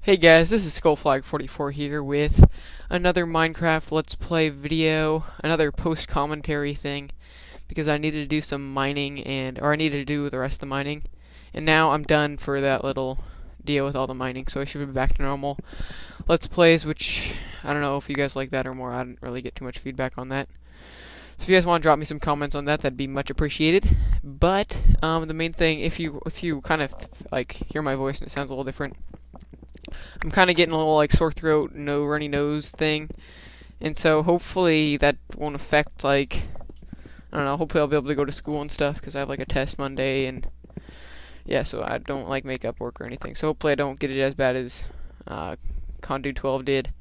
Hey guys, this is Skullflag44 here with another Minecraft Let's Play video, another post-commentary thing, because I needed to do some mining, or I needed to do the rest of the mining, and now I'm done for that little deal with all the mining, so I should be back to normal Let's Plays, which, I don't know if you guys like that or more. I didn't really get too much feedback on that. So if you guys want to drop me some comments on that, that'd be much appreciated. But, the main thing, if you kind of, like, hear my voice and it sounds a little different, I'm kind of getting a little like sore throat, no runny nose thing, and so hopefully that won't affect, like, I don't know, hopefully I'll be able to go to school and stuff, because I have like a test Monday, and yeah, so I don't like makeup work or anything, so hopefully I don't get it as bad as Condu 12 did.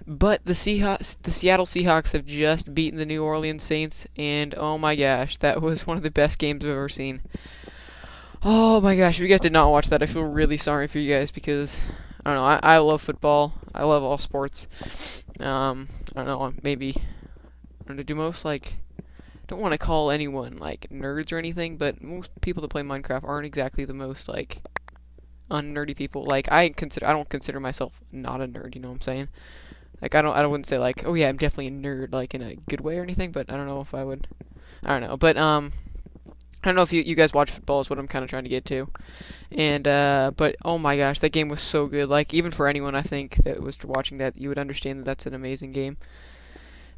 But the Seattle Seahawks have just beaten the New Orleans Saints, and oh my gosh, that was one of the best games I've ever seen. Oh my gosh, if you guys did not watch that, I feel really sorry for you guys, because I don't know, I love football. I love all sports. I don't know, maybe, I don't know, do most, like, don't want to call anyone, like, nerds or anything, but most people that play Minecraft aren't exactly the most, like, unnerdy people. Like, I don't consider myself not a nerd, you know what I'm saying? Like, I wouldn't say, like, oh yeah, I'm definitely a nerd, like, in a good way or anything, but I don't know if I would, I don't know, but, I don't know if you guys watch football is what I'm kind of trying to get to. And, but, oh my gosh, that game was so good. Like, even for anyone, I think, that was watching that, you would understand that that's an amazing game.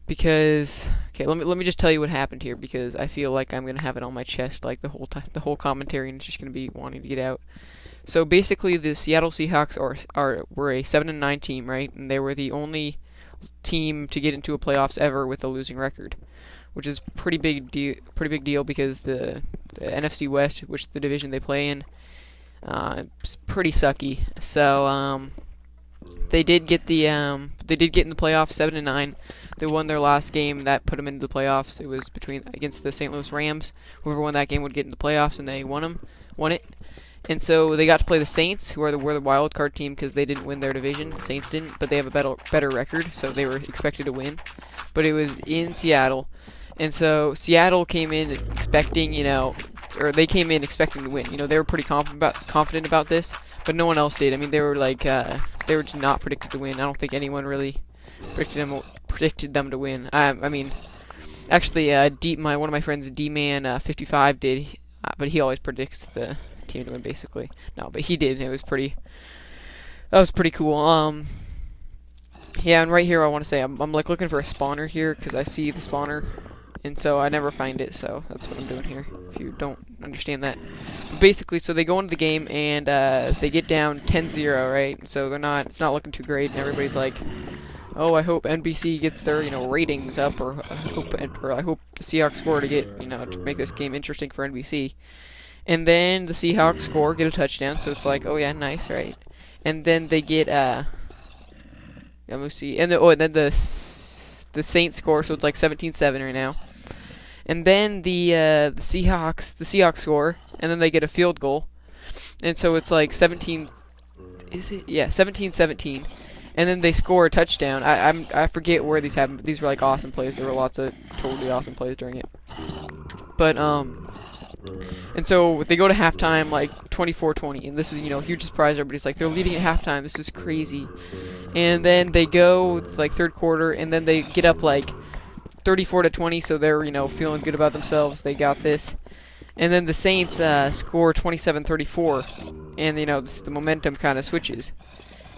Because, okay, let me just tell you what happened here, because I feel like I'm going to have it on my chest, like, the whole time, the whole commentary, and it's just going to be wanting to get out. So, basically, the Seattle Seahawks were a 7-9 team, right? And they were the only team to get into a playoffs ever with a losing record, which is pretty big deal because the NFC West, which is the division they play in, is pretty sucky. So they did get in the playoffs 7-9. They won their last game that put them into the playoffs. It was against the St. Louis Rams. Whoever won that game would get in the playoffs, and they won it. And so they got to play the Saints, who were the wild card team because they didn't win their division. The Saints didn't, but they have a better record, so they were expected to win. But it was in Seattle. And so Seattle came in expecting, they came in expecting to win. They were pretty confident about this, but no one else did. I mean, they were like, they were just not predicted to win. I don't think anyone really predicted them to win. I mean, actually, one of my friends, D-Man55 did, but he always predicts the team to win, basically. No, but he did. That was pretty cool. Yeah, and right here I want to say I'm like looking for a spawner here because I see the spawner. And so I never find it, so that's what I'm doing here, if you don't understand that. But basically, so they go into the game, and they get down 10-0, right? So it's not looking too great, and everybody's like, oh, I hope NBC gets their, ratings up, or I hope the Seahawks score to get, to make this game interesting for NBC. And then the Seahawks score, get a touchdown, so it's like, oh yeah, nice, right? And then they get, let me see, and then the Saints score, so it's like 17-7 right now. And then the Seahawks score, and then they get a field goal, and so it's like 17. Is it? Yeah, 17-17. And then they score a touchdown. I forget where these happened, but these were like awesome plays. There were lots of totally awesome plays during it. But and so they go to halftime like 24-20, and this is huge surprise. Everybody's like, they're leading at halftime. This is crazy. And then they go like third quarter, and then they get up like 34-20, so they're feeling good about themselves. They got this. And then the Saints score 27-34, and the momentum kind of switches.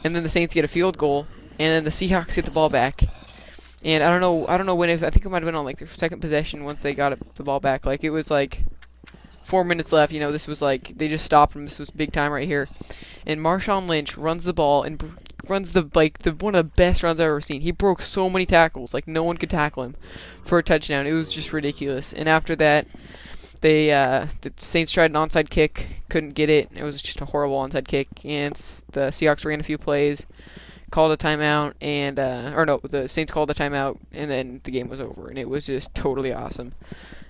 And then the Saints get a field goal, and then the Seahawks get the ball back. And I don't know when. I think it might have been on like their second possession once they got the ball back. Like it was like 4 minutes left. This was like they just stopped him. This was big time right here. And Marshawn Lynch runs the ball and runs one of the best runs I've ever seen. He broke so many tackles, like no one could tackle him for a touchdown. It was just ridiculous. And after that, the Saints tried an onside kick, couldn't get it. It was just a horrible onside kick, and the Seahawks ran a few plays, called a timeout, and the Saints called a timeout, and then the game was over, and it was just totally awesome.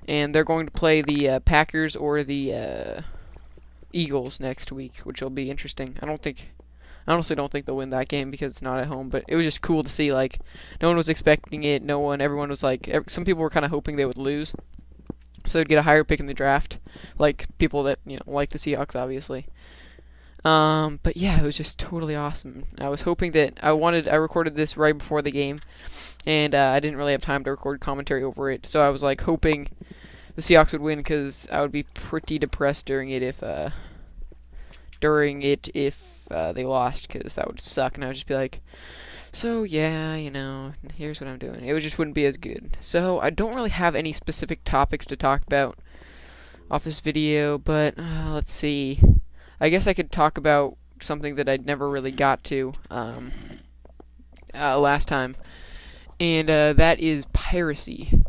And they're going to play the Packers or the Eagles next week, which will be interesting. I honestly don't think they'll win that game because it's not at home, but it was just cool to see, like, no one was expecting it, everyone was like, some people were kind of hoping they would lose, so they'd get a higher pick in the draft, like people that, like the Seahawks, obviously. But yeah, it was just totally awesome. I was hoping that I recorded this right before the game, and I didn't really have time to record commentary over it. So I was like hoping the Seahawks would win because I would be pretty depressed during it if they lost, because that would suck, and I would just be like, so yeah, here's what I'm doing. It just wouldn't be as good. So I don't really have any specific topics to talk about off this video, but let's see. I guess I could talk about something that I'd never really got to last time, and that is piracy.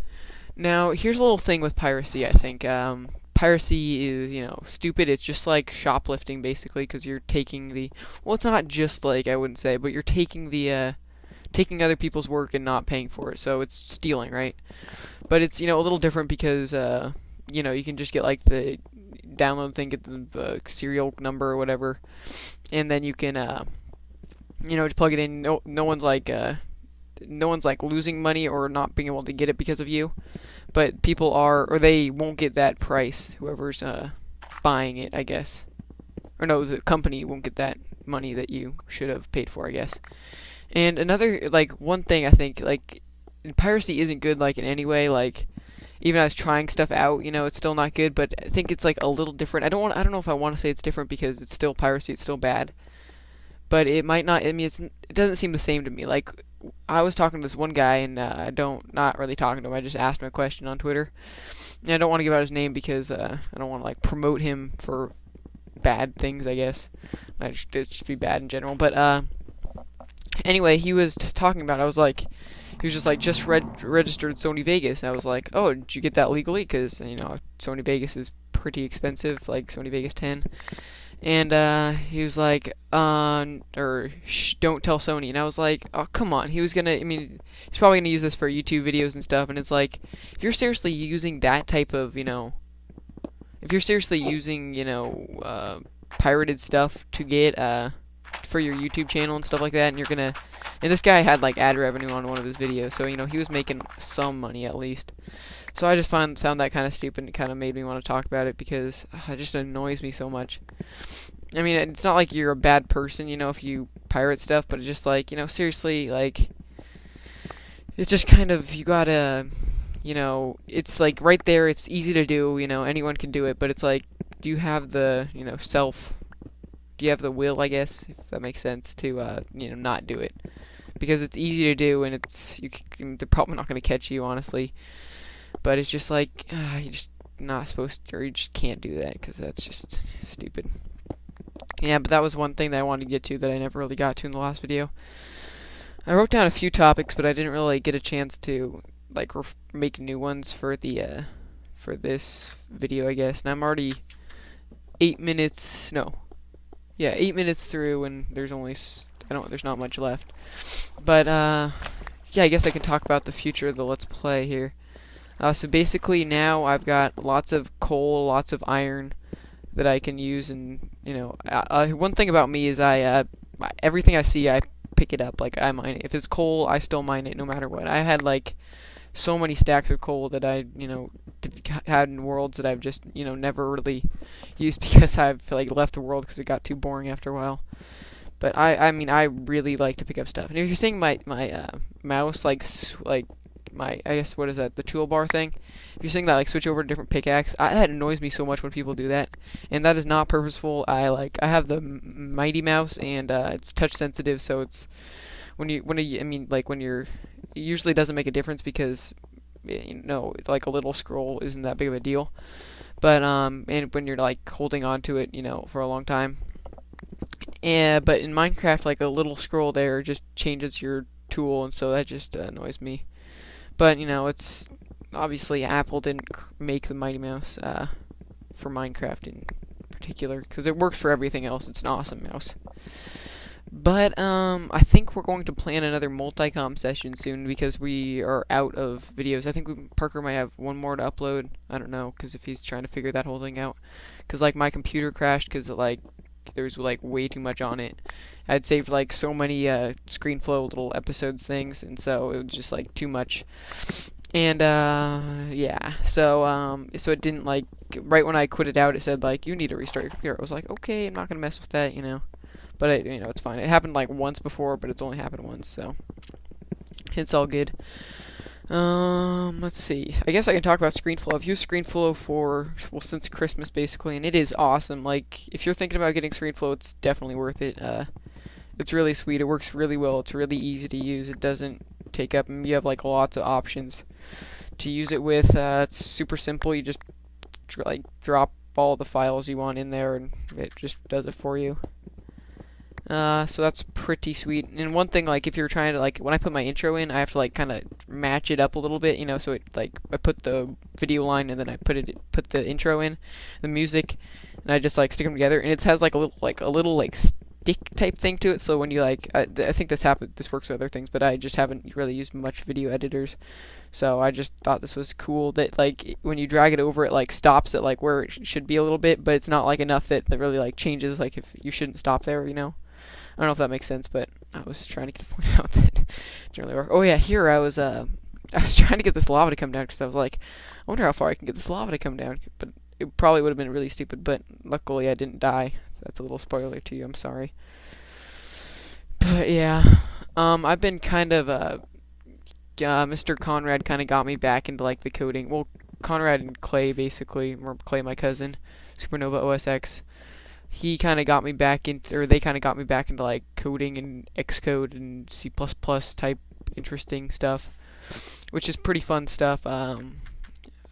Now, here's a little thing with piracy, I think. Piracy is, stupid. It's just like shoplifting, basically, because you're taking the... Well, it's not just like, I wouldn't say, but you're taking the, taking other people's work and not paying for it, so it's stealing, right? But it's, a little different because, you can just get, like, the download thing, get the serial number or whatever, and then you can, just plug it in. No one's like losing money or not being able to get it because of you, but people are, or they won't get that price, whoever's buying it, I guess. Or no, the company won't get that money that you should have paid for, I guess. And another, one thing I think, piracy isn't good, in any way, even as trying stuff out, it's still not good, but I think it's, a little different. I don't know if I want to say it's different because it's still piracy, it's still bad. But it might not, it doesn't seem the same to me. I was talking to this one guy, and not really talking to him, I just asked him a question on Twitter. And I don't want to give out his name because I don't want to, promote him for bad things, I guess. It'd just be bad in general. But, anyway, he was talking about, he was just registered Sony Vegas, and I was like, oh, did you get that legally? Because, Sony Vegas is pretty expensive, Sony Vegas 10. And he was like, don't tell Sony. And I was like, oh, come on. He's probably gonna use this for YouTube videos and stuff. And it's like, if you're seriously using that type of, if you're seriously using, pirated stuff to get, for your YouTube channel and stuff like that, and this guy had, ad revenue on one of his videos, so, he was making some money at least. So I just found that kind of stupid, and it kind of made me want to talk about it because it just annoys me so much. I mean, it's not like you're a bad person, if you pirate stuff, but it's just seriously, it's just kind of, you gotta, it's right there, it's easy to do, anyone can do it, but it's do you have the, do you have the will, I guess, if that makes sense, to, not do it? Because it's easy to do, and they're probably not going to catch you, honestly. But it's just you're just not supposed to, or you just can't do that, because that's just stupid. Yeah, but that was one thing that I wanted to get to that I never really got to in the last video. I wrote down a few topics, but I didn't really get a chance to, make new ones for the, for this video, I guess. And I'm already 8 minutes, no. Yeah, 8 minutes through, and there's only, there's not much left. But, yeah, I guess I can talk about the future of the Let's Play here. So basically now I've got lots of coal, lots of iron that I can use, and, one thing about me is everything I see, I pick it up, I mine it. If it's coal, I still mine it no matter what. I had, so many stacks of coal that I, had in worlds that I've just, never really used because I've, left the world because it got too boring after a while. But I really like to pick up stuff. And if you're seeing my mouse, I guess, what is that, the toolbar thing? If you're seeing that, switch over to different pickaxe, that annoys me so much when people do that. And that is not purposeful. I have the Mighty Mouse, and it's touch sensitive, so it's, when you're, it usually doesn't make a difference because, a little scroll isn't that big of a deal. But, and when you're, holding on to it, for a long time. But in Minecraft, a little scroll there just changes your tool, and so that just annoys me. But, it's obviously Apple didn't make the Mighty Mouse for Minecraft in particular, because it works for everything else. It's an awesome mouse. But I think we're going to plan another MultComm session soon because we are out of videos. I think Parker might have one more to upload. I don't know, because if he's trying to figure that whole thing out. Because, my computer crashed because, there's, way too much on it. I'd saved, so many ScreenFlow little episodes things, and so it was just, too much. And yeah, so it didn't like right when I quit it out, it said like you need to restart your computer. I was like, okay, I'm not gonna mess with that, you know. But it's fine. It happened like once before, but it's only happened once, so it's all good. Let's see. I guess I can talk about ScreenFlow. I've used ScreenFlow for, well, since Christmas basically, and it is awesome. Like, if you're thinking about getting ScreenFlow, it's definitely worth it. It's really sweet. It works really well. It's really easy to use. It doesn't take up, and you have like lots of options to use it with. It's super simple. You just like drop all the files you want in there, and it just does it for you. So that's pretty sweet. And one thing, like, if you're trying to, like, when I put my intro in, I have to, like, kind of match it up a little bit, you know, so it, like, I put the video line and then I put the intro in, the music, and I just, like, stick them together, and it has, like, a little stick type thing to it, so when you, like, I think this works with other things, but I just haven't really used much video editors, so I just thought this was cool that, like, when you drag it over, it, like, stops at, like, where it should be a little bit, but it's not, like, enough that really, like, changes, like, if you shouldn't stop there, you know? I don't know if that makes sense, but I was trying to get the point out that it didn't really work. Oh yeah, here I was trying to get this lava to come down because I was like, I wonder how far I can get this lava to come down. But it probably would have been really stupid. But luckily I didn't die. That's a little spoiler to you. I'm sorry. But yeah, I've been kind of Mr. Conrad kind of got me back into like the coding. Well, Conrad and Clay basically, or Clay, my cousin, Supernova OSX. He kind of got me back into, or they kind of got me back into like coding and Xcode and C++ type interesting stuff, which is pretty fun stuff.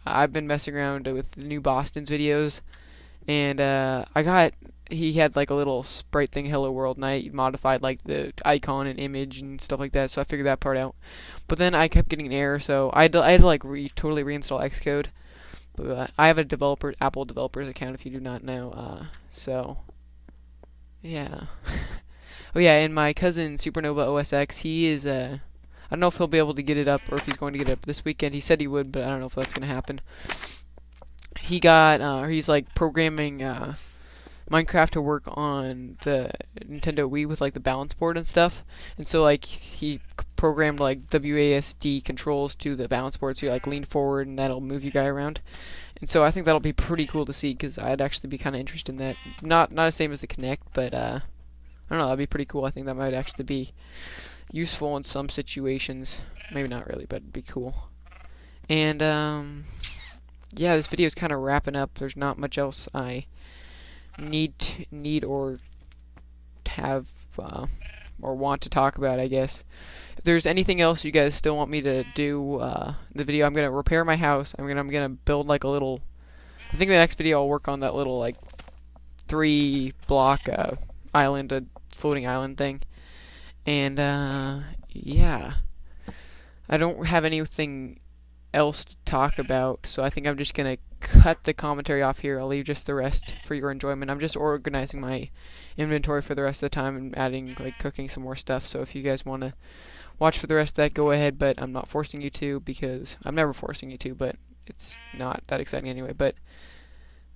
I've been messing around with the new Boston's videos, and he had like a little sprite thing, Hello World, and I modified like the icon and image and stuff like that, so I figured that part out. But then I kept getting an error, so I had to like totally reinstall Xcode. But I have a Apple developers account, if you do not know. So yeah. Oh yeah, and my cousin Supernova OSX, he is I don't know if he'll be able to get it up or if he's going to get it up this weekend. He said he would, but I don't know if that's going to happen. He's like programming Minecraft to work on the Nintendo Wii with like the balance board and stuff. And so like he programmed like WASD controls to the balance board, so you like lean forward and that'll move your guy around. And so I think that'll be pretty cool to see, because I'd actually be kind of interested in that. Not the same as the Kinect, but I don't know, that'd be pretty cool. I think that might actually be useful in some situations. Maybe not really, but it'd be cool. And yeah, this video is kind of wrapping up. There's not much else I need or have or want to talk about, I guess. If there's anything else you guys still want me to do the video, I'm gonna repair my house. I'm gonna build like a little, I think the next video I'll work on that little like 3-block island, a floating island thing. And yeah, I don't have anything else to talk about, so I think I'm just gonna cut the commentary off here. I'll leave just the rest for your enjoyment. I'm just organizing my inventory for the rest of the time and adding, like, cooking some more stuff. So if you guys want to watch for the rest of that, go ahead, but I'm not forcing you to, because I'm never forcing you to, but it's not that exciting anyway. But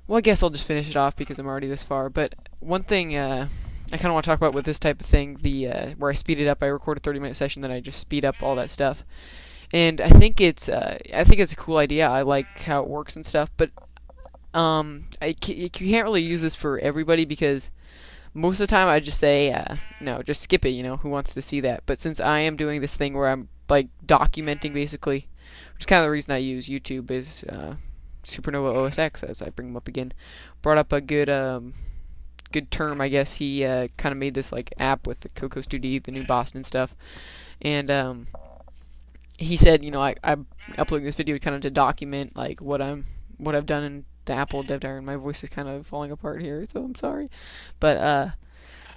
well, I guess I'll just finish it off because I'm already this far. But one thing I kind of want to talk about with this type of thing, where I speed it up, I record a 30-minute session, then I just speed up all that stuff. And I think it's a cool idea. I like how it works and stuff, but you can't really use this for everybody, because most of the time I just say no, just skip it. You know, who wants to see that? But since I am doing this thing where I'm like documenting basically, which is kind of the reason I use YouTube, is Supernova OSX, as I bring him up again, brought up a good term, I guess. He kind of made this like app with the Cocos 2D, the new Boston stuff, and he said, you know, I'm uploading this video kind of to document like what I've done in the Apple Dev Diary, and my voice is kind of falling apart here, so I'm sorry. But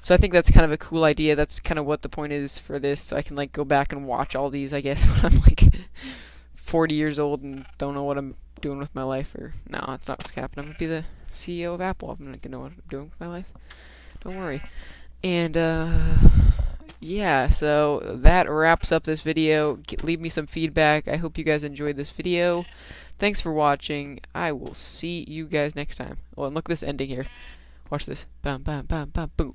so I think that's kind of a cool idea. That's kind of what the point is for this, so I can like go back and watch all these, I guess, when I'm like 40 years old and don't know what I'm doing with my life. Or no, that's not what's happening. I'm gonna be the CEO of Apple. I'm not gonna know what I'm doing with my life. Don't worry. And yeah, so that wraps up this video. Leave me some feedback. I hope you guys enjoyed this video. Thanks for watching. I will see you guys next time. Oh, and look at this ending here. Watch this. Bam, bam, bam, bam, boom.